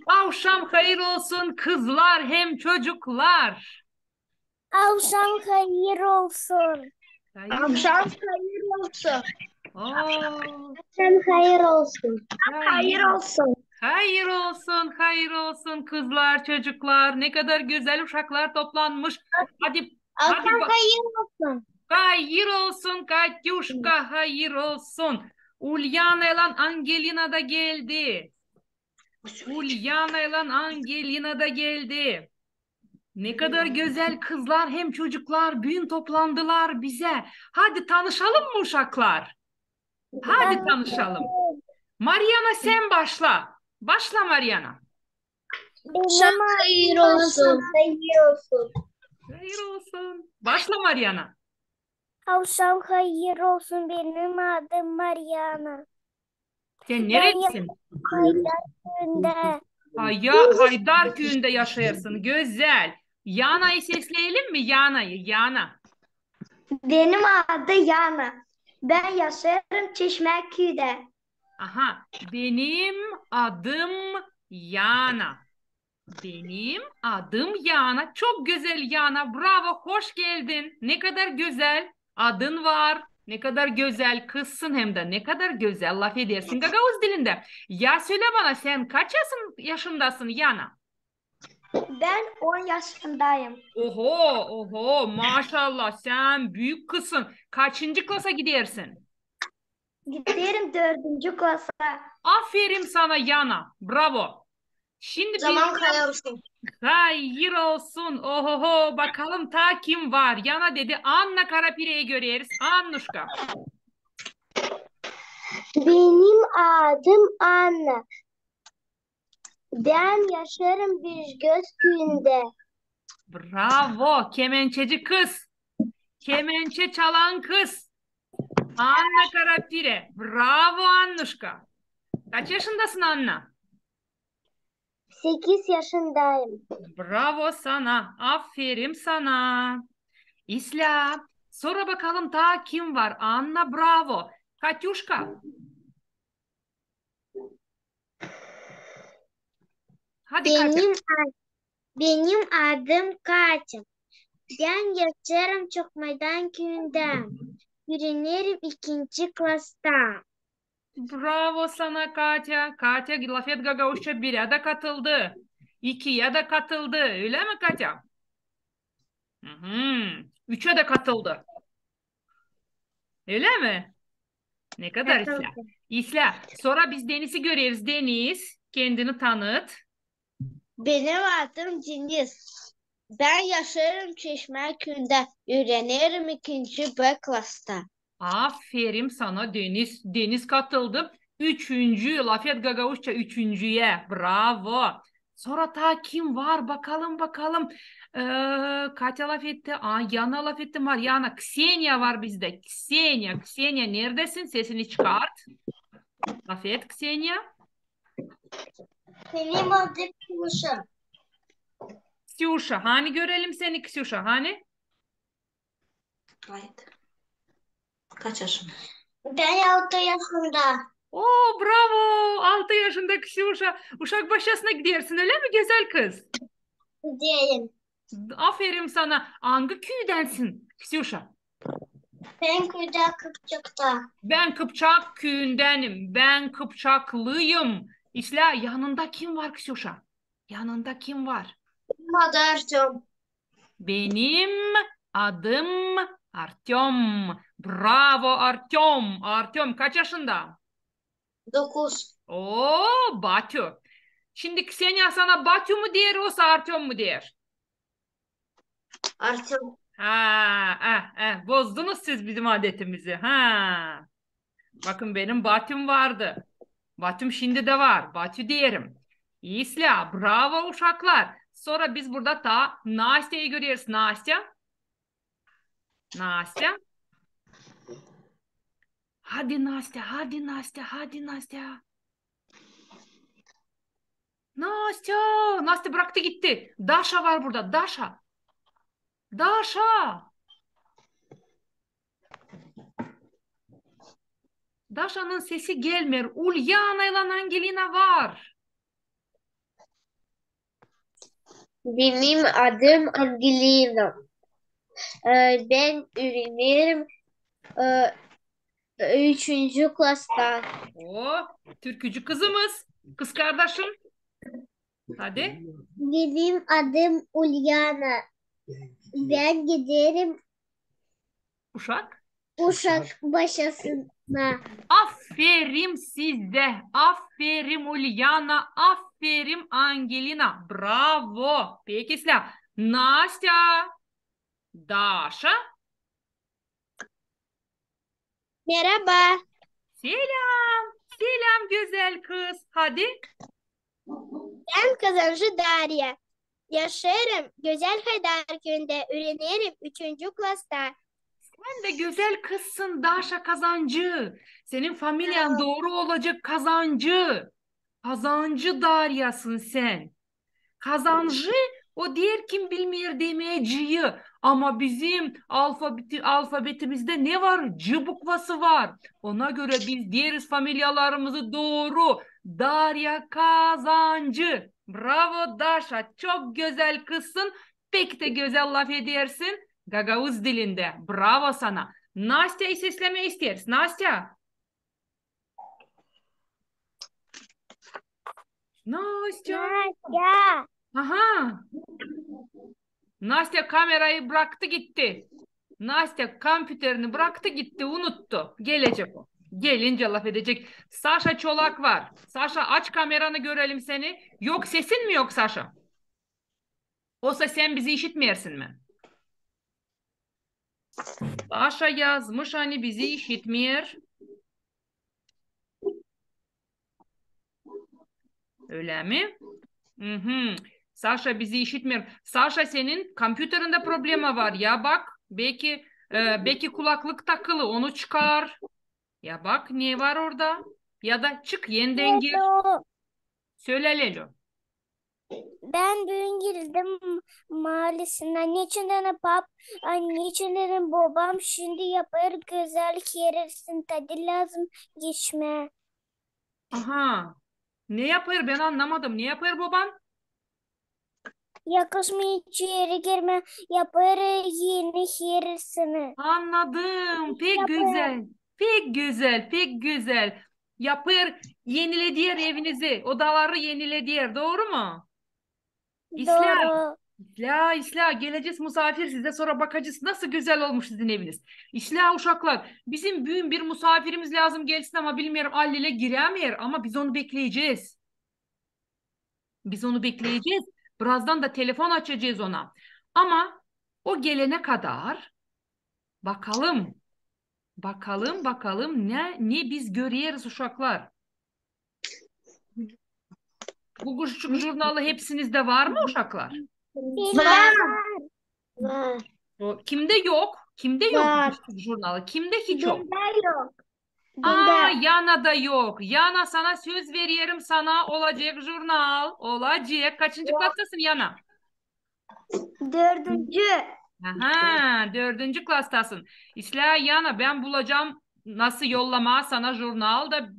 Akşam hayır olsun kızlar hem çocuklar. Akşam hayır olsun. Hayır Akşam olsun. hayır olsun. Oo, Akşam hayır olsun. hayır. Hayır olsun. Hayır olsun, hayır olsun kızlar, çocuklar. Ne kadar güzel uşaklar toplanmış. Hadi, hadi Akşam bak. hayır olsun. Hayır olsun Katyuşka, hayır olsun. Ulyana ile Angelina da geldi. Ulyana ile Angelina da geldi. Ne kadar güzel kızlar hem çocuklar bugün toplandılar bize. Hadi tanışalım mı uşaklar? Hadi tanışalım. Mariana sen başla. Başla Mariana. Akşam Benim hayır adım olsun. Hayır olsun. Hayır olsun. Başla Mariana. Akşam hayır olsun. Benim adım Mariana. Sen Ben nerelisin? Haydarköy'ünde. Haydarköy'ünde yaşarsın. Güzel. Yana'yı sesleyelim mi? Yana'yı. Yana. Benim adı Yana. Ben yaşarım Çeşmeköy'de. Aha. Benim adım Yana. Benim adım Yana. Çok güzel Yana. Bravo. Hoş geldin. Ne kadar güzel. Adın var. Ne kadar güzel kızsın hem de ne kadar güzel laf edersin Gagavuz dilinde. Ya söyle bana sen kaç yaşındasın Yana? Ben 10 yaşındayım. Oho, oho, maşallah sen büyük kızsın. Kaçıncı klasa gidersin? Giderim 4. klasa. Aferin sana Yana. Bravo. Şimdi biz Zaman kayıyorsun. hayır olsun. Ohoho, bakalım ta kim var? Yana dedi. Anna Karapire'yi görüyoruz. Annuşka. Benim adım Anna. Ben yaşarım Birgöz köyünde. Bravo. Kemençeci kız. Kemençe çalan kız. Anna Karapire. Bravo Annuşka. Kaç yaşındasın Anna? 8 yaşındayım. Bravo sana. Aferin sana. İsla. Sonra bakalım daha kim var? Anna bravo. Katyuşka. Hadi Katya. Benim adım Katya. Ben yaşarım Çokmeydan köyünde. Öğrenirim 2. klasta. Bravo sana Katya. Katya Lafet Gagavuş'a 1'e de katıldı. 2'ye de katıldı. Öyle mi Katya? Hı hı. 3'e de katıldı. Öyle mi? Ne kadar İsla. Katıldım. İsla. Sonra biz Deniz'i görüyoruz. Deniz kendini tanıt. Benim adım Cengiz. Ben yaşarım Çeşmeköy'de. Öğrenirim 2. B klasta. Aferin sana Deniz. Deniz katıldı. Üçüncü. Lafet Gagavuşça üçüncüye. Bravo. Sonra ta kim var? Bakalım bakalım. Katya laf etti. Yana laf etti. Mariana. Ksenia var bizde. Ksenia. Ksenia neredesin? Sesini çıkart. Laf et Ksenia. Benim adım Kuşa. Ksyusha. Hani görelim seni Ksyusha. Hani? Haydi. Kaç yaşında? Ben 6 yaşında. Oo bravo. 6 yaşında Ksyusha. Uşak başlasına gidersin öyle mi güzel kız? Diyeyim. Aferin sana. Hangi köydensin Ksyusha? Ben köyde Kıpçak'ta. Ben Kıpçak köyündenim. Ben Kıpçaklıyım. İsla yanında kim var Ksyusha? Yanında kim var? Benim adım Artem. Benim adım Artyom. Bravo Artyom. Artyom kaç yaşında? 9. Oo Batyu. Şimdi Ksenia sana Batyu mu der yoksa Artyom mu der? Artem. Bozdunuz siz bizim adetimizi. Ha. Bakın benim Batyum vardı. Batyum şimdi de var. Batyu diyelim. İyisla. Bravo uşaklar. Sonra biz burada ta Nastya'yı görüyoruz. Nastya. Nastya. Hadi Nastya. Hadi Nastya. Hadi Nastya. Nastya. Nastya bıraktı gitti. Daşa var burada. Daşa. Daşa. Daşa'nın sesi gelmiyor. Ulyana ile Angelina var. Benim adım Angelina. Ben öğrenirim üçüncü klasta. O türkücü kızımız. Kız kardeşim. Hadi. Benim adım Ulyana. Ben giderim Uşak. Uşak başasına. Aferin size. Aferin Ulyana. Aferin Angelina. Bravo. Peki Sıla. Настя. Даша. Merhaba. Selam. Selam güzel kız. Hadi. Ben kazancı Darya. Yaşarım Güzel Haydar köyünde öğrenirim üçüncü klasta. Sen de güzel kızsın Daşa Kazancı. Senin familyan doğru olacak Kazancı. Kazancı Daryasın sen. Kazancı o diğer kim bilmiyor demeciyi. Ama bizim alfabetimizde ne var? C bukvası var. Ona göre biz diğeriz familyalarımızı doğru. Darya Kazancı. Bravo Daşa. Çok güzel kızsın. Pek de güzel laf edersin. Gagavuz dilinde. Bravo sana. Nastya'yı sesleme isteriz. Nastya. Nastya. Ya. Aha. Nastya kamerayı bıraktı gitti. Nastya kompüterini bıraktı gitti unuttu. Gelecek o. Gelince laf edecek. Saşa Çolak var. Saşa aç kameranı görelim seni. Yok sesin mi yok Saşa? Olsa sen bizi işitmiyorsun mi? Saşa yazmış hani bizi işitmiyor. Öyle mi? Hı hı. Saşa bizi işitmiyor. Saşa senin kompüterinde problemi var ya bak. Belki kulaklık takılı onu çıkar. Ya bak ne var orada? Ya da çık yeniden gir. Hello. Söyle Lelo. Ben dün girdim mahallesine. Niçin dedim niçin dedim babam şimdi yapar güzel yersin tadı lazım geçme. Aha. Ne yapıyor ben anlamadım. Ne yapıyor baban? Yakışmıyor içeri girme yapar yeni yerisini. Anladım. Pek Yapar. güzel. Pek güzel. Pek güzel. Yapıyor yenile diğer evinizi. Odaları yenile diğer. Doğru mu? İsla. Doğru. İsla. Geleceğiz misafir size sonra bakacağız. Nasıl güzel olmuş sizin eviniz. İsla uşaklar. Bizim büyük bir misafirimiz lazım gelsin ama bilmiyorum Allele giremiyor ama biz onu bekleyeceğiz. Biz onu bekleyeceğiz. Birazdan da telefon açacağız ona. Ama o gelene kadar bakalım. Bakalım ne biz görüyoruz uşaklar. Bu küçük jurnalı hepsinizde var mı uşaklar? Var. Var. Kimde yok? Kimde yok bu Var. küçük jurnalı? Kimde hiç yok? Binde yok. Aa, Binde. Yana da yok. Yana sana söz veriyorum sana olacak jurnal. Olacak. Kaçıncı klastasın Yana? Dördüncü. Aha, dördüncü klastasın. İsla Yana ben bulacağım nasıl yollama sana jurnal da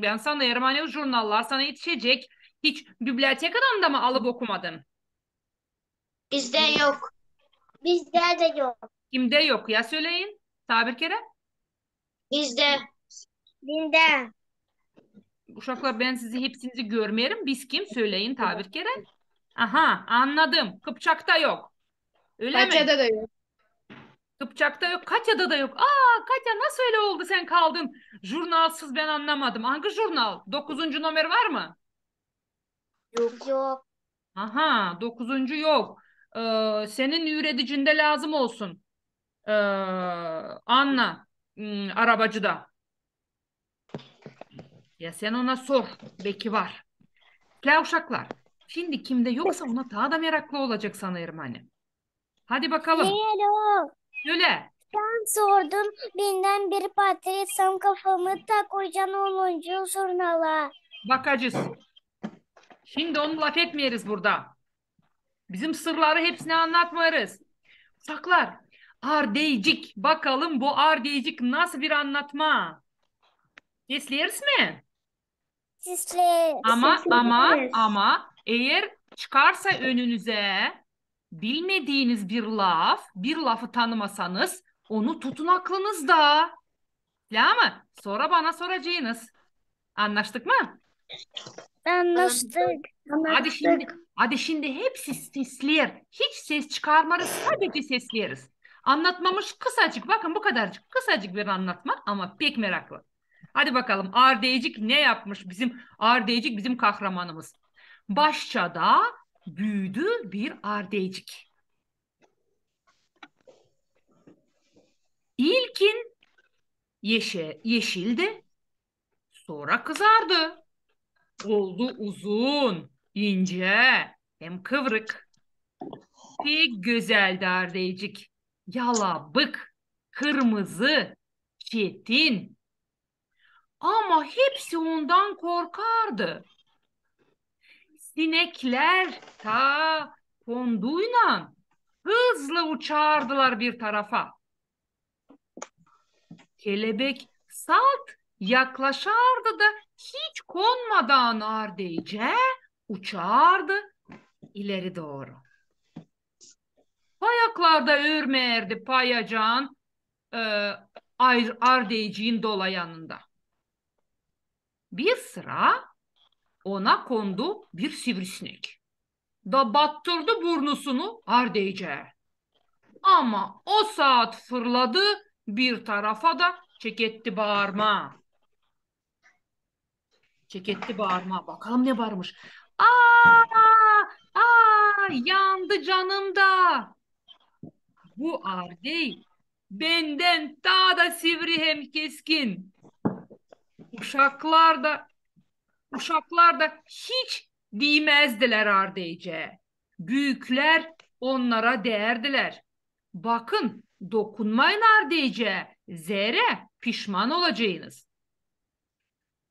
ben sana Ermeni jurnallar sana yetişecek. Hiç bibliotekadan da mı alıp okumadın? Bizde yok. Bizde de yok. Kimde yok ya söyleyin. Tabir kere. Bizde. Binde. Uşaklar ben sizi hepsinizi görmeyelim. Biz kim söyleyin tabir kere. Aha anladım. Kıpçak'ta yok. Öyle mi? Kaçada da yok. Kıpçak'ta yok. Katya'da da yok. Aa Katya nasıl öyle oldu sen kaldın? Jurnalsız ben anlamadım. Hangi jurnal? Dokuzuncu numara var mı? Yok. Yok. Aha dokuzuncu yok. Senin üreticinde lazım olsun. Ee, Anna arabacıda. Ya sen ona sor. Belki var. La uşaklar. Şimdi kimde yoksa ona daha da meraklı olacak sanırım hani. Hadi bakalım. Hello. Söyle. Ben sordum. Binden bir patresam kafamı tak koyacaksın 10. jurnala. Bakacağız. Şimdi onu laf etmeyiz burada. Bizim sırları hepsini anlatmayız. Saklar. Ardeycik. Bakalım bu ardeycik nasıl bir anlatma? İsteriz mi? Sisli. Ama Eğer çıkarsa önünüze bilmediğiniz bir lafı tanımasanız onu tutun aklınızda. Ya mı? Sonra bana soracaksınız. Anlaştık mı? Anlaştık. Hadi şimdi hepsi sesler. Hiç ses çıkarmarız. Sadece sesleriz. Anlatmamış kısacık. Bakın bu kadarcık. Kısacık bir anlatma ama pek meraklı. Hadi bakalım Ardeycik ne yapmış? Ardeycik bizim kahramanımız. Başçada büyüdü bir Ardeycik. İlkin yeşildi, sonra kızardı. Oldu uzun, ince, hem kıvrık. Pek güzeldi Ardeycik. Yalabık, kırmızı, çetin. Ama hepsi ondan korkardı. Sinekler ta konduyla hızla uçardılar bir tarafa. Kelebek salt yaklaşardı da hiç konmadan ardeyce uçardı ileri doğru. Ayaklarda örmerdi payacan e, ardeyciğin dolayanında. Bir sıra ona kondu bir sivrisinek. Da battırdı burnusunu ardeyce. Ama o saat fırladı bir tarafa da çeketti bağırma. Çeketti bağırma. Bakalım ne varmış. Yandı canım da. Bu ardey benden daha da sivri hem keskin. Uşaklar da uşaklar da hiç değmezdiler ardeyce. Büyükler onlara değerdiler. Bakın dokunmayın ardeyce. Zere pişman olacaksınız.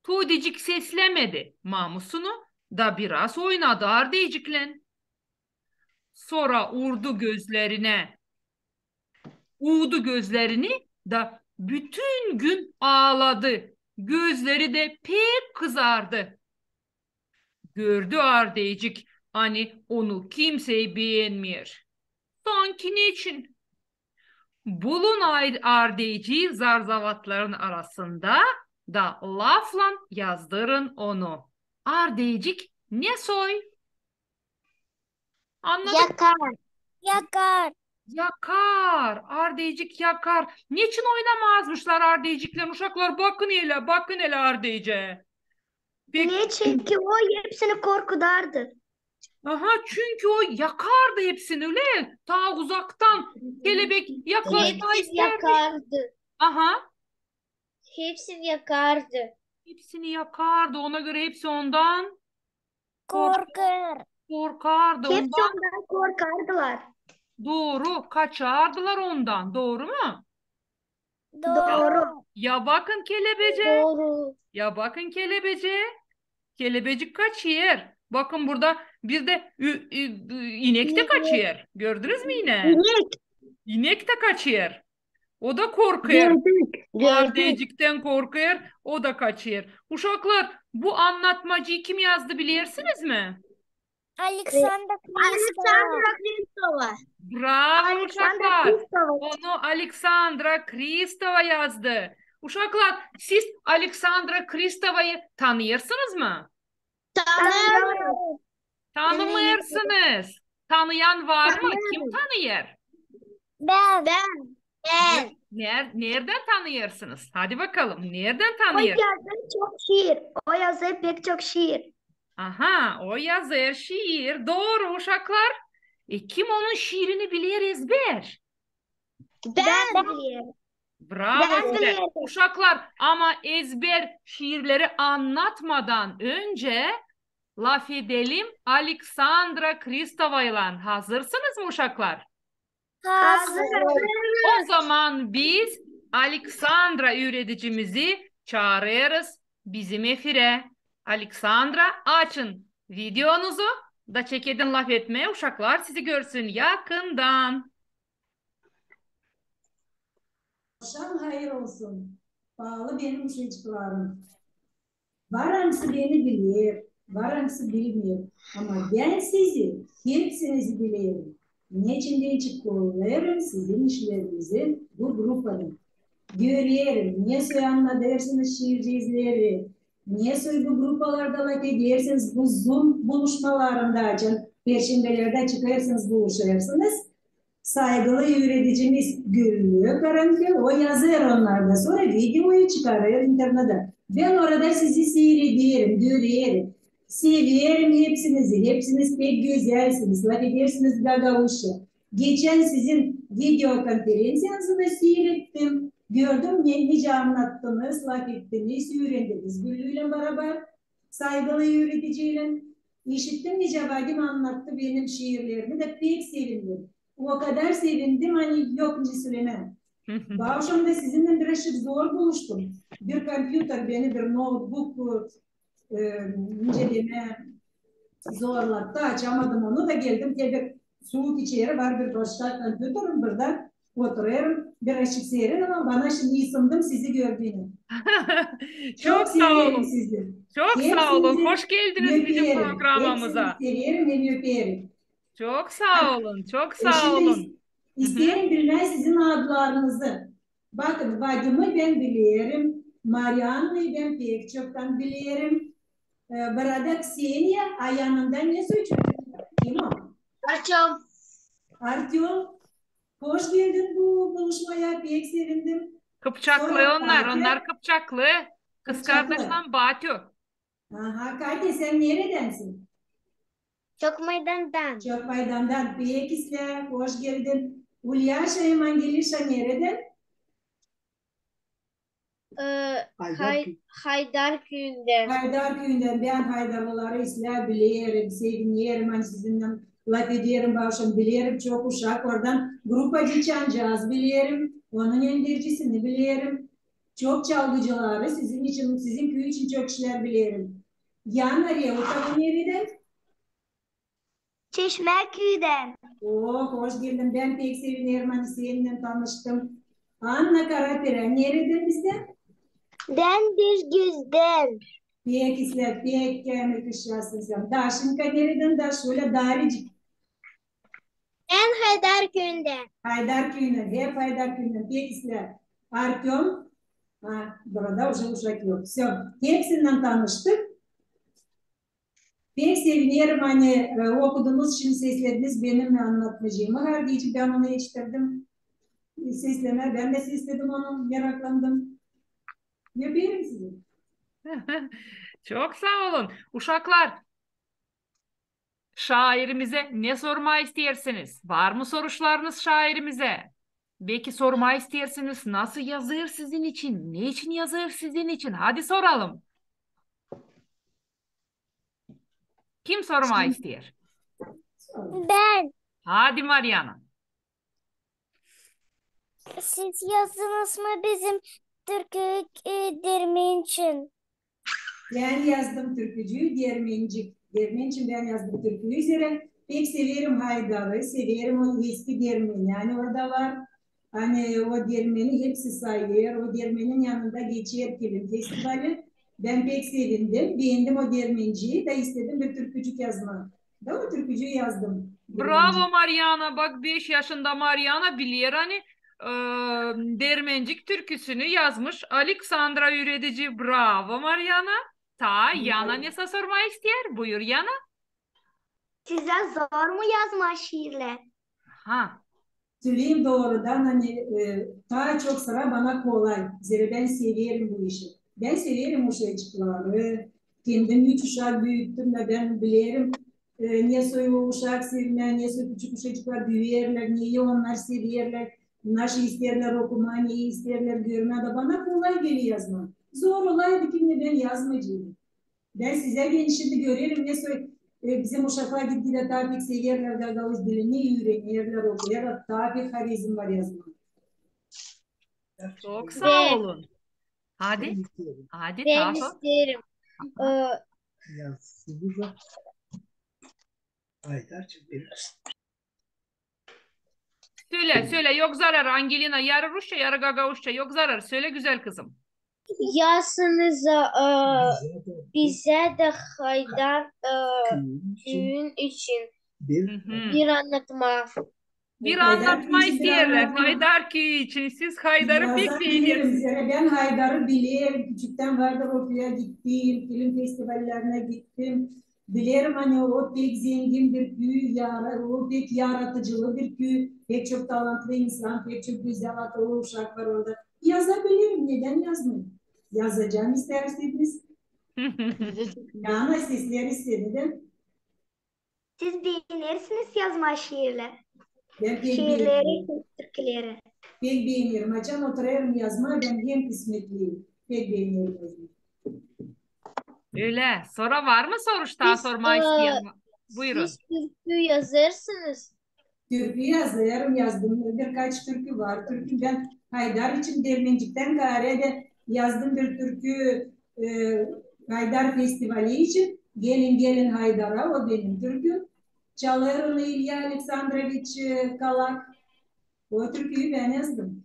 Tudicik seslemedi. Mamusunu da biraz oynadı ardeyciklen. Sonra uğdu gözlerini da bütün gün ağladı. Gözleri de pek kızardı. Gördü ardeycik hani onu kimseyi beğenmiyor. Sanki niçin? Bulun ardeyciyi zarzavatların arasında da lafla yazdırın onu. Ardeycik ne soy? Anladın? Yakar. Yakar. Yakar. Ardeycik yakar. Niçin oynamazmışlar ardeycikler uşaklar? Bakın hele ardeyce. Peki. Niye? Çünkü o hepsini korkudardı. Aha çünkü o yakardı hepsini öyle. Ta uzaktan kelebek yaklaşma Hepsini istermiş. yakardı. Aha. Hepsini yakardı. Hepsini yakardı. Ona göre hepsi ondan Korkar. korkardı. Hepsi Ondan ondan korkardılar. doğru. Kaçardılar ondan. Doğru mu? Doğru. Ya bakın kelebece. Doğru. Ya bakın kelebece. Kelebecik kaçıyor. Bakın burada bir de inek de kaçıyor. Gördünüz mü yine? İnek. İnek de kaçıyor. O da korkuyor. Gördük. Ardeycikten korkuyor. O da kaçıyor. Uşaklar bu anlatmacıyı kim yazdı bilirsiniz mi? Alexander Kristova. Kristova. Bravo Alexander uşaklar. Kristova. Onu Aleksandra Kristova yazdı. Uşaklar siz Aleksandra Kristova'yı tanıyorsunuz mu? Tanıyorum. Tanımıyorsunuz. Tanıyan var mı? Kim tanıyor? Ben. Ben. Nereden tanıyorsunuz? Hadi bakalım. Nereden O tanıyor? yazdığı çok şiir. O yazdığı pek çok şiir. Aha, o yazar şiir. Doğru uşaklar. Kim onun şiirini bilir ezber? Ben biliyorum. Bravo Ben size. biliyorum. Uşaklar ama ezber şiirleri anlatmadan önce laf edelim Aleksandra Kristova ile. Hazırsınız mı uşaklar? Hazır. O zaman biz Aleksandra öğreticimizi çağırıyoruz bizim efire. Aleksandra açın videonuzu da çekedin laf etmeye uşaklar sizi görsün yakından. Akşam hayır olsun. Bağlı benim çocuklarım. Varansı beni bilir. Varımsı bilmiyorum. Ama ben sizi, hepsinizi biliyorum. Niçin çıkıyorum sizin işlerinizi bu grupanın. Görüyorum. Niye soyanla dersiniz şiircizleri? Niye soy bu grupalarda lak edersiniz bu Zoom buluşmalarında perşembelerde çıkarsınız buluşarsınız. Saygılı yöneticimiz görülüyor karanlık. O yazıyor onlarda. Sonra videoyu çıkarıyor internete. Ben orada sizi seyrediyorum, görüyorum. Seviyorum hepsinizi. Hepsiniz pek güzelsiniz. Laf edersiniz gagavuşu. Geçen sizin video konferansiyanızı da seyrettim. Gördüm nice anlattınız, laf ettiniz, öğrendiniz. Güllü'yle beraber saygılı yöneticiyle işittim nice vadim anlattı benim şiirlerimi de pek sevindim. O kadar sevindim hani yok ne söylemem. Bu akşam da sizinle birazcık zor buluştum. Bir kompüter beni bir notebook inceleme zorlattı. Açamadım onu da geldim. Tabii soğuk içeri var bir başka kompüterim burada. Oturuyorum. Birazcık seyredin ama bana şimdi ısındım sizi gördüğünü. Çok Çok sağ severim olun. sizi. Çok sağ olun. Hepsinizi Hoş geldiniz bizim öperim. programımıza. Hepsinizi severim ve öperim. Çok sağ olun. Çok sağ Şimdi olun. isterim bilmem sizin adlarınızı. Bakın Vadim'i ben biliyorum. Mariana'yı ben pek çoktan biliyorum. Burada Ksenia ayağından ne söylüyor? Kim o? Artyom. Artyom. Hoş geldin bu buluşmaya. Pek sevindim. Kıpçaklı Sonra onlar. Katya. Onlar Kıpçaklı. Kız Kıpçaklı. kardeşten Batu. Aha, Katya sen neredensin? Çok meydandan. Çok Maydan'dan. Pek isle. Hoş geldin. Ulyasha Evangelisha nereden? Haydarköy'de. Haydarköy'den ben Haydarlıları isler bilirim, sevinirim, hani sizinle laf ediyorum, başım bilirim, çok uşak oradan grupacı çalacağız bilirim, onun endircisini bilirim, çok çalgıcıları sizin için, sizin köy için çok işler bilirim. Yan araya, o tabi nereden? Çeşmeköy'den. Oh, hoş geldin, ben pek sevinirim, hani seninle tanıştım. Anna Karaperen, nereden bizden? Ben Düzgüz'den. Pek isler, pek kemik işyasın sen. Daşınka nereden da şöyle daricik. Ben Haydarköy'den. Haydarköy'den, hep Haydarköy'den, pek isler. Artyom, ha, burada uşak yok. Все, hepsinden tanıştık. Pek sevinirim hani okuduğunuz için sesleriniz benim anlatmacığımı. Her gece ben onu yetiştirdim. Sesleme, ben de sesledim onu, meraklandım. Yapıyorum sizi. Çok sağ olun. Uşaklar, şairimize ne sorma istersiniz? Var mı soruşlarınız şairimize? Belki sorma istersiniz. Nasıl yazıyor sizin için? Ne için yazıyor sizin için? Hadi soralım. Kim sorma ister? Ben. Hadi Mariana. Siz yazdınız mı bizim türkü dermin için? Ben yazdım türkücüyü, Dermencik. Dermencik ben yazdım türküyü üzere. Pek severim Haydar'ı, severim o eski dermeni. Yani orada var, hani o dermeni hepsi sayıyor. O dermenin yanında geçiyor film festivali. Ben pek sevindim, beğendim o dermenciyi de istedim bir türkücük yazma. Da o türkücüyü yazdım. Dermencik. Bravo Mariana. Bak 5 yaşında Mariana biliyor hani Dermencik türküsünü yazmış. Aleksandra Üretici. Bravo Mariana. Ta Yana ne sorma ister? Buyur Yana. Size zor mu yazma şiirler? Ha. Söyleyeyim doğrudan hani daha çok sıra bana kolay. Zira ben severim bu işi. Ben severim o şeycikleri. Kendim üç uşak büyüttüm de ben bilirim. Niye soy o uşak sevmeyen, niye soy küçük uşaklar büyüyerler, niye onlar seviyorlar, nasıl isterler okuma, niye isterler görme de bana kolay geliyor yazma. Zor olaydı ki ben yazmacıyım. Ben size ben şimdi görüyorum ne soy bizim uşaklar gittiğinde tabii seviyorlar da Gavuz dilini öğreniyorlar, okuyorlar. Tabii harizm var yazma. Çok sağ Ben, olun. Hadi. Hadi ben Taha. isterim. Söyle söyle yok zarar Angelina yarı Rusça yarı Gagavuşça yok zarar söyle güzel kızım. yazınıza bize de Haydar düğün için Hı hı. bir anlatma. Bir Haydar anlatma için bir isteyenler. anlatma. Haydar Köyü için. Siz Haydar'ı pek Yazan bilirim. beğeniyorsunuz. Ben Haydar'ı bilirim. Küçükten vardır okuya gittim. Film festivallerine gittim. Bilirim hani o pek zengin bir köy, o pek yaratıcılı bir köy. Pek çok talantlı insan, pek çok güzel akıllı uşak var orada. Yazabilirim. Neden yazmayayım? Yazacağım isterseniz. Yani sizler istedim. Siz beğenirsiniz yazma şiirler. Ben pek Şiirleri, beğeniyorum. türküleri. Pek beğeniyorum. Açam oturuyorum yazmaya. Ben hem kısmetliyim. Pek beğeniyorum yazmayı. Öyle. Sonra var mı soruş daha sorma isteyen? Buyurun. Siz türkü yazırsınız. Türkü yazıyorum, yazdım. Birkaç türkü var. Türkü ben Haydar için Dermencik'ten Gare'de yazdım bir türkü Haydar Festivali için. Gelin gelin Haydar'a, o benim türküm. Çalar onu İlya Aleksandroviç Kalak. O türküyü ben yazdım.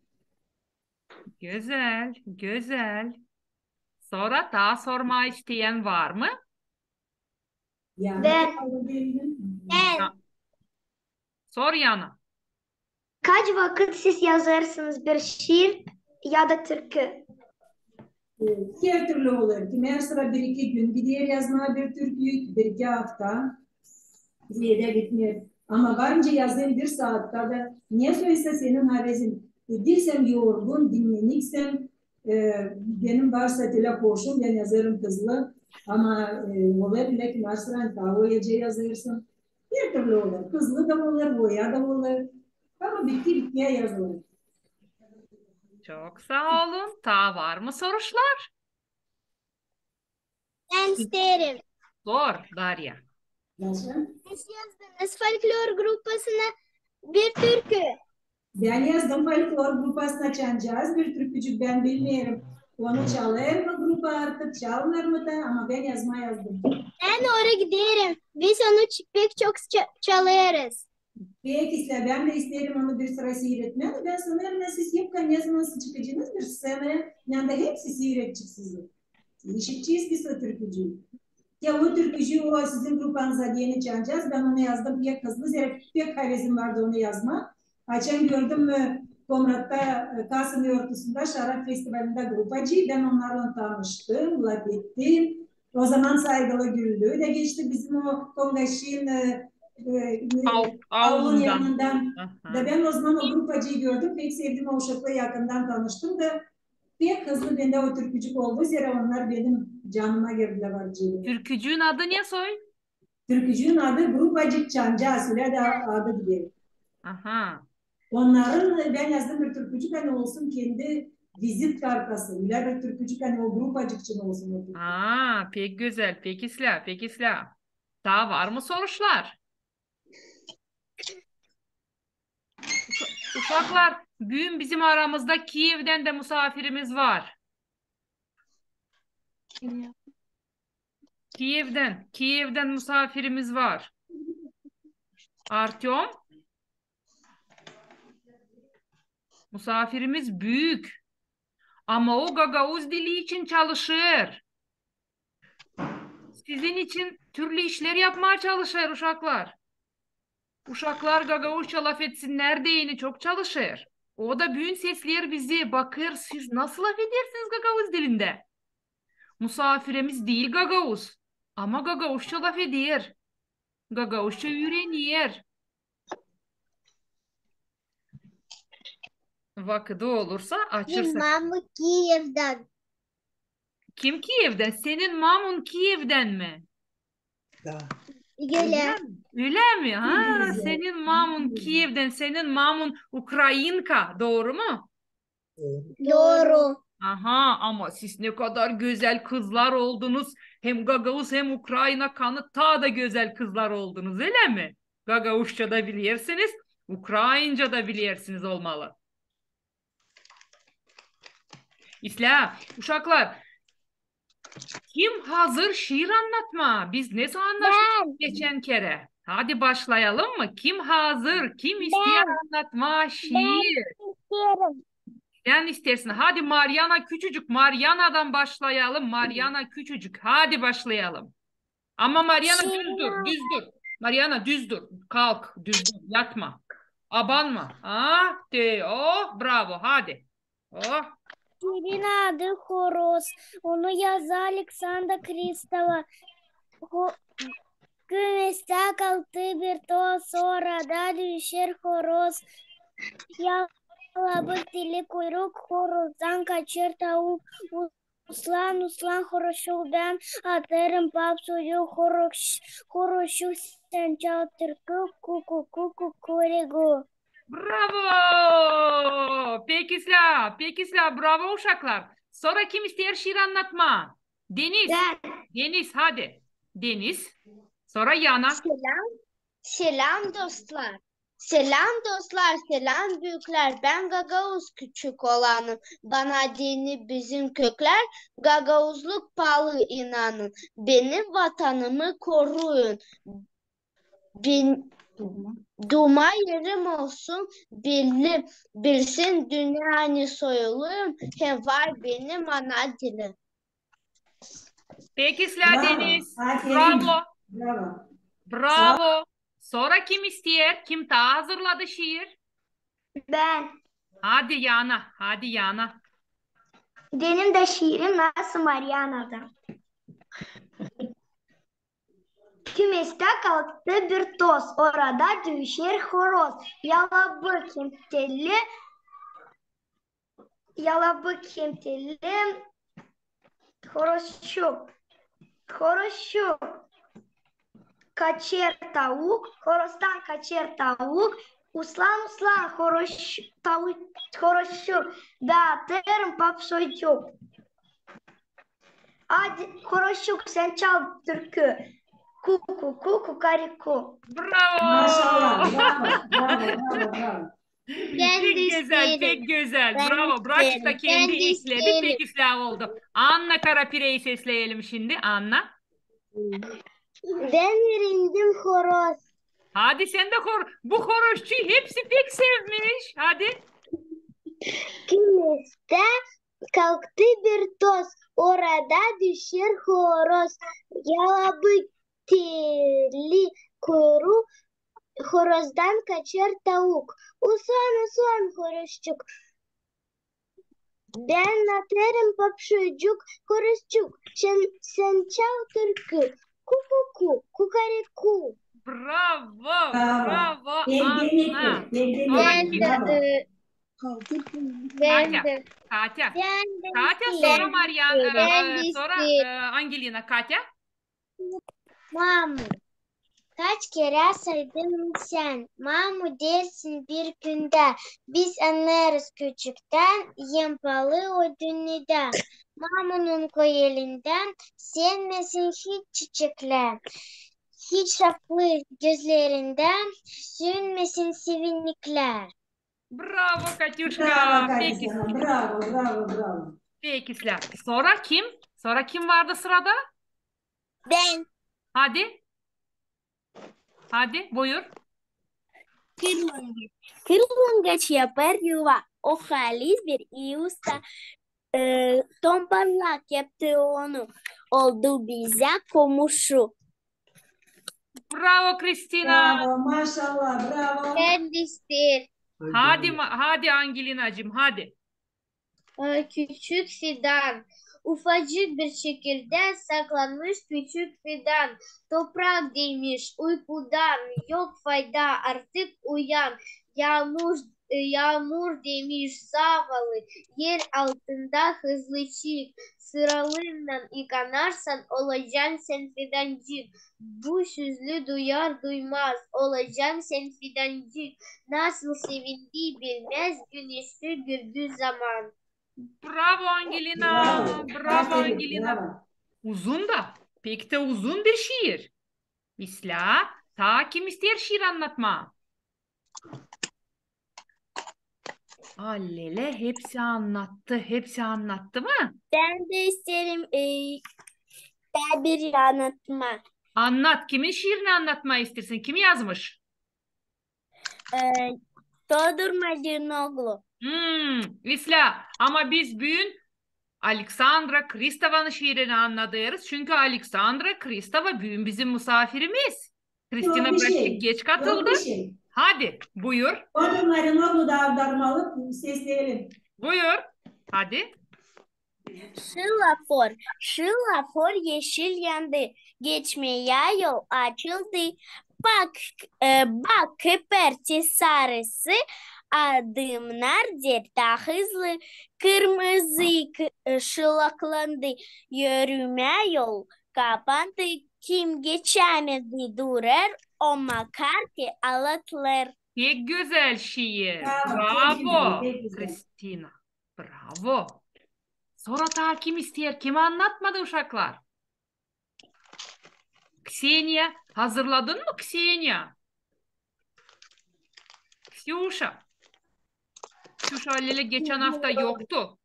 Güzel. Güzel. Sonra daha sorma isteyen var mı? Yani Ben. Ha, sor yana. Kaç vakit siz yazarsınız bir şiir ya da türkü? Her türlü olur. Kimi sıra bir iki gün gider yazmaya bir türküyü, bir iki hafta. Ziyade bitmiyor. Ama varınca yazayım bir saatte da niye söylese senin havezin. Dilsem yorgun, dinleniksem benim varsa telefonum ben yazarım hızlı. Ama olabilir ki mesela tavoyaca yazırsın. Bir türlü olur. Hızlı da olur, boya da olur. Ama bitti bitmeye yazılır. Çok sağ olun. Daha var mı soruşlar? Ben isterim. Sor Darya. Nasıl? Siz yazdınız folklor grupasına bir türkü. Ben yazdım folklor grupasına çalacağız. Bir türkücü ben bilmiyorum. Onu çalar mı grupa artık çalmıyor mu da ama ben yazdım. Ben oraya giderim. Biz onu pek çok çalarız. Peki ben de isterim onu bir sıra seyretmeye. Ben sanırım siz hep ne zaman çıkacağınız bir sene. Yani hepsi seyredecek sizi. İşiteceğiz biz o türkücüyü. Ya o türkücüyü o sizin grupanıza yeni çalacağız. Ben onu yazdım. Pek hızlı. Pek hevesim vardı onu yazma. Açan gördüm mü Komrat'ta Kasım Yortusu'nda Şarap Festivali'nde grupacı. Ben onlarla tanıştım, laf ettim. O zaman Saygılı Güllü de geçti bizim o Kongaş'ın avlun Avlundan. yanından. Aha. Da ben o zaman o grupacıyı gördüm. Pek sevdim o uşakla yakından tanıştım da pek hızlı bende o türkücük oldu. Zira onlar benim canıma girdiler varcıydı. Türkücüğün adı ne soy? Türkücünün adı Grupacık Çanca. Süre de adı gibi. Aha. Onların ben yazdım bir türkücük hani olsun kendi vizit kartası. Bir türkücük hani o grupacık için olsun. O türkücük. Aa, pek güzel. Pek isla, pek isla. Daha var mı soruşlar? Ufaklar, bugün bizim aramızda Kiev'den de misafirimiz var. Kiev'den misafirimiz var. Artyom, misafirimiz büyük. Ama o Gagavuz dili için çalışır. Sizin için türlü işler yapmaya çalışır uşaklar. Uşaklar Gagavuzça laf etsinler diyeni çok çalışır. O da büyün sesler bizi bakır siz nasıl laf edersiniz Gagavuz dilinde? Misafirimiz değil Gagavuz. Ama Gagavuzça laf eder. Gagavuzça öğrenir. Vakıdı olursa açırsak. Mamı Kiev'den. Kim Kiev'den? Senin mamun Kiev'den mi? Öyle. Öyle mi? Ha, Güzel. senin mamun Kiev'den, senin mamun Ukrayinka. Doğru mu? Doğru. Aha, ama siz ne kadar güzel kızlar oldunuz. Hem Gagavuz hem Ukrayna kanı ta da güzel kızlar oldunuz, öyle mi? Gagavuzca da bilirsiniz, Ukrayinca da bilirsiniz olmalı. İsla, uşaklar, kim hazır şiir anlatma? Biz ne anlaştık geçen kere? Hadi başlayalım mı? Kim hazır? Kim istiyor anlatma şiir? İstiyorum. Sen istersin. Hadi Mariana küçücük. Mariana'dan başlayalım. Mariana küçücük. Hadi başlayalım. Ama Mariana düz dur. Şirin, Düz dur. Mariana düz dur. Kalk. Düz dur. Yatma. Abanma. Ah de. Oh bravo. Hadi. Oh. Şirin adı horoz. Onu yazar Alexander Kristova. Kümeste kalktığı bir toz sonra da düşer horoz. Yalabık dili kuyruk horozdan kaçır tavuk. Uslan uslan horoşudan atarım pap suyu horoşu sen çal türkü kuku kuku kurigu. Bravo. Pekisla. Pekisla. Bravo uşaklar. Sonra kim ister şiir anlatma? Deniz. Ben. Deniz hadi. Deniz. Sonra Yana. Selam dostlar. Selam dostlar, selam büyükler. Ben Gagavuz küçük olanım. Bana dini bizim kökler. Gagavuzluk pahalı inanın. Benim vatanımı koruyun. Duma yerim olsun. Bilsin dünyanı soyuluyum. Hem var benim ana dilim. Pekisla Bravo. Deniz. Aferin. Bravo. Bravo. Bravo. Sonra kim ister? Kim daha hazırladı şiir? Ben. Hadi Yana. Hadi Yana. Benim de şiirim nasıl Mariana'dan. Kümeste kalktı bir toz. Orada düşer horoz. Yalabık kemteli horoşu kaçer tavuk, horozdan kaçer tavuk, uslan uslan horoşu dağıtırım pap soycuk. Hadi horoşuk sen çal türkü, kuku kuku kariku. Bravo. Maşallah. Bravo. Bravo. Bravo. Bravo. Pek güzel, pek güzel. Bravo. Braç da kendi ekledi. Pek güzel oldu. Anna Karapire'yi sesleyelim şimdi. Anna. Ben erindim horoz. Hadi sen de bu horoşçuyu hepsi pek sevmiş. Hadi. Kümeste kalktı bir toz. Orada düşer horoz. Yalabık dili kuyruk horozdan kaçar tavuk. Usan usan horozcuk. Ben atarım papşucuk horozcuk. Sen çal türkü. Kukuku kukariku. Bravo. Bravo. Bravo. Tebrik Anna. ederim. Sonra kim? Bravo. Katya. Katya. Katya sonra Marian. Sonra Angelina. Katya. Mamu. Kaç kere saydın sen? Mamu dersin bir günde. Biz anlarız küçükten. Yem balı o dünyada. Mamunun koy elinden. Sevmesin hiç çiçekler. Hiç saplı gözlerinden. Sönmesin sevinlikler. Bravo Katyuşka. Bravo Peki. Katyusana. Bravo. Bravo. Bravo. Peki. Sonra kim? Sonra kim vardı sırada? Ben. Hadi. Hadi buyur. Kırlangıç yapar yuva. O halis bir iyi usta. Tomballak yaptı onu. Oldu bize komşu. Bravo Kristina. Bravo. Maşallah. Bravo. Kendisi. Hadi Angelinacığım hadi. Küçük fidan. Ufacık bir şekilde saklanmış küçük fidan. Toprak demiş uykudan. Yok fayda artık uyan. Yağmur demiş zavallı. Yer altında hızlı çık. Sıralarından yıkanarsan olacaksın sen fidancık. Bu sözlü duyar duymaz. Olacaksın sen fidancık. Nasıl sevindiği bilmez. Güneşli güldüğü zaman. Bravo Angelina. Bravo. Bravo Aferin. Angelina. Bravo. Uzun da. Pek de uzun bir şiir. İsla. Ta kim ister şiir anlatma? Allele hepsi anlattı. Hepsi anlattı mı? Ben de isterim ben bir anlatma. Anlat. Kimin şiirini anlatma istersin? Kim yazmış? Todor Majinoğlu. İsla ama biz bugün Alexandra Kristova'nın şiirini anladığız. Çünkü Alexandra Kristova bugün bizim misafirimiz. Kristina Yok bir birazcık şey. geç Yok katıldı. bir şey. Hadi buyur. Onların oğlu da avdarmalı sesleyelim. Buyur. Hadi. Şılafor yeşil yandı. Geçmeye yol açıldı. Bak köperçe sarısı adımlar daha hızlı. Kırmızı ışıklandı. Yürüme yol kapandı. Kim geçemedi durar. O makar ki alatlar. Pek güzel şiir. Bravo, pek güzel, Bravo. pek güzel. Kristina. Bravo. Sonra daha kim ister? Kim anlatmadı uşaklar? Ksenia. Hazırladın mı Ksenia? Ksyusha. Ksyusha Lele geçen hafta yoktu.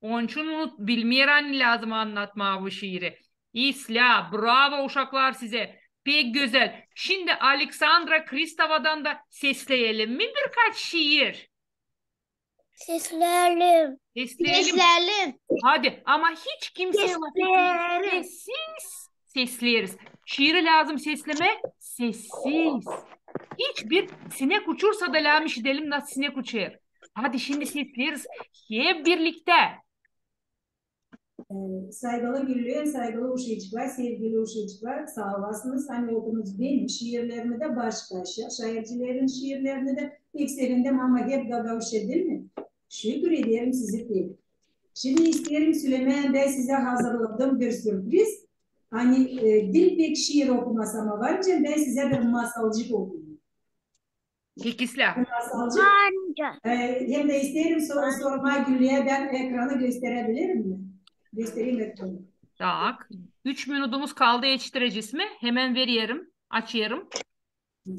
Onun için bilmeyen lazım anlatma bu şiiri. İsla, bravo uşaklar size. Pek güzel. Şimdi Alexandra Kristova'dan da sesleyelim mi birkaç şiir? Seslerim. Sesleyelim. Hadi ama hiç kimseye laf etmeyin. Seslerim. Sessiz sesleriz. Şiiri lazım sesleme. Sessiz. Hiçbir sinek uçursa da lamış edelim nasıl sinek uçuyor. Hadi şimdi sesleriz. Hep birlikte. Saygılı Güllü'ye, saygılı uşacıklar, sevgili uşacıklar, sağ olasınız. Hani okudunuz benim şiirlerimi de başka, şaircilerin şiirlerini de ilk sevindim ama hep gagavuşa değil mi? Şükür ederim sizi pek. Şimdi isterim Süleyman Bey size hazırladığım bir sürpriz. Hani dil pek şiir okumasam varınca ben size bir masalcık okuyayım. Peki İsla. Masalcık. Anca. Hem de isterim sorma Güllü'ye ben ekranı gösterebilir miyim? Göstereyim ekranı. Tak. 3 minutumuz kaldı yetiştireceğiz mi? Hemen veriyorum. Açıyorum. Hı hı.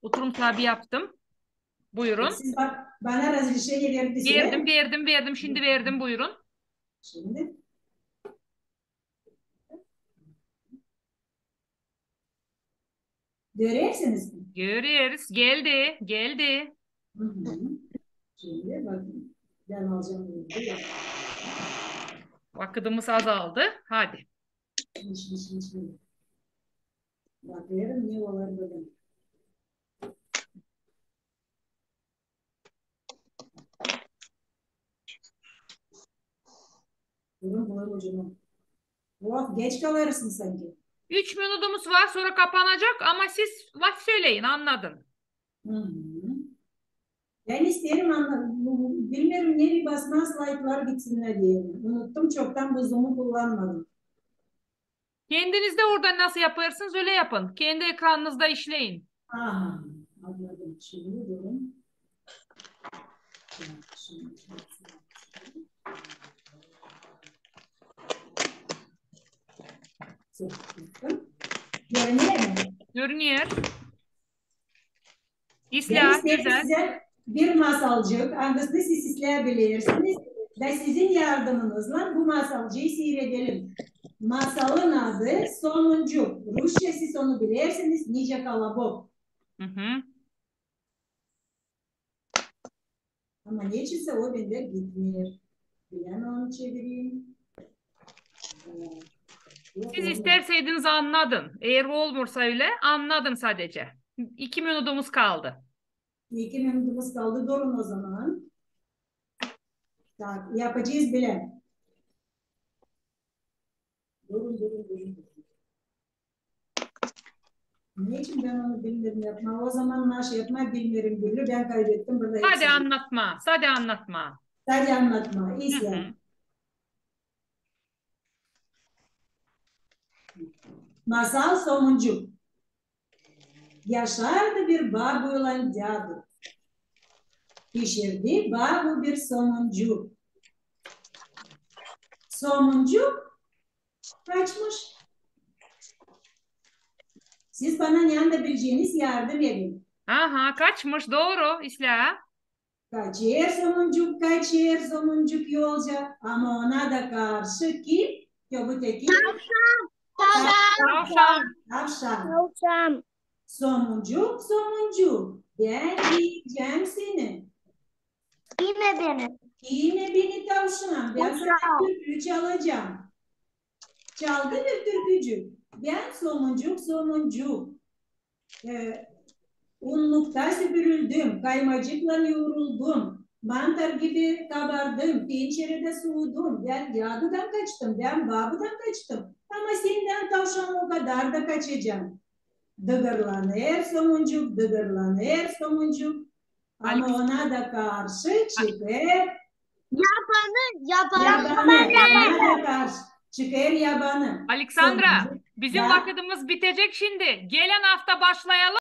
Oturum tabi yaptım. Buyurun. Siz bana razı verdi size. Verdim. Şimdi verdim. Buyurun. Şimdi. Görüyorsunuz mu? Görüyoruz. Geldi. Hı hı. Şimdi bakın. Ben alacağım bunu. Vakitimiz azaldı. Hadi. Şimdi. Bakıyorum ne olur böyle. Buyurun hocam. Oh, geç kalırsın sanki. 3 minutumuz var sonra kapanacak ama siz laf söyleyin anladın. Hı hı. Ben isterim bilmiyorum nereye basma slaytlar gitsinler diye. Unuttum çoktan bu Zoom'u kullanmadım. Kendiniz de orada nasıl yaparsınız öyle yapın. Kendi ekranınızda işleyin. Aha, anladım. Şimdi durun. Şimdi. Görünüyor mu? Görünüyor. Ben İsla isterim güzel. size bir masalcık, hangisini siz isteyebilirsiniz ve sizin yardımınızla bu masalcıyı seyredelim. Masalın adı Sonuncuk. Rusça siz onu bilirsiniz, Nice Kalabok. Hı. Ama neçese o bende gitmiyor. Ben onu çevireyim. Siz isterseydiniz anladın. Eğer olmursa öyle anladın sadece. 2 minutumuz kaldı. 2 minutumuz kaldı. Durun o zaman. Yapacağız bile. Durun. Niçin ben onu bilmiyorum yapma. O zaman nasıl yapma bilmiyorum Güllü. Ben kaybettim. Burada Hadi anlatma. Sadece anlatma. Hı İslam. hı. Masal Somuncuk. Yaşardı bir bağ boyulan cadı. Pişirdi bağ bir somuncuk. Somuncuk kaçmış. Siz bana yanında bileceğiniz yardım edin. Aha kaçmış doğru İsla. Kaçır somuncuk yolca ama ona da karşı kim? Köbüteki Tavşan. tavşan. Tavşan. Somuncuk. Ben yiyeceğim seni. Yine beni. Yine beni tavşan. Ben sana türkü çalacağım. Çaldı bir türkücü. Ben somuncuk. Unlukta süpürüldüm. Kaymacıkla yoruldum. Mantar gibi kabardım. Pencerede soğudum. Ben yadıdan kaçtım. Ben babıdan kaçtım. Ama senden tavşan o kadar da kaçacağım. Dıgırlanır somuncuk. Ama ona da karşı çıkar. Yabanı. Ona da karşı çıkar yabanı. Aleksandra, Somuncuk. bizim Ya. vakitimiz bitecek şimdi. Gelen hafta başlayalım.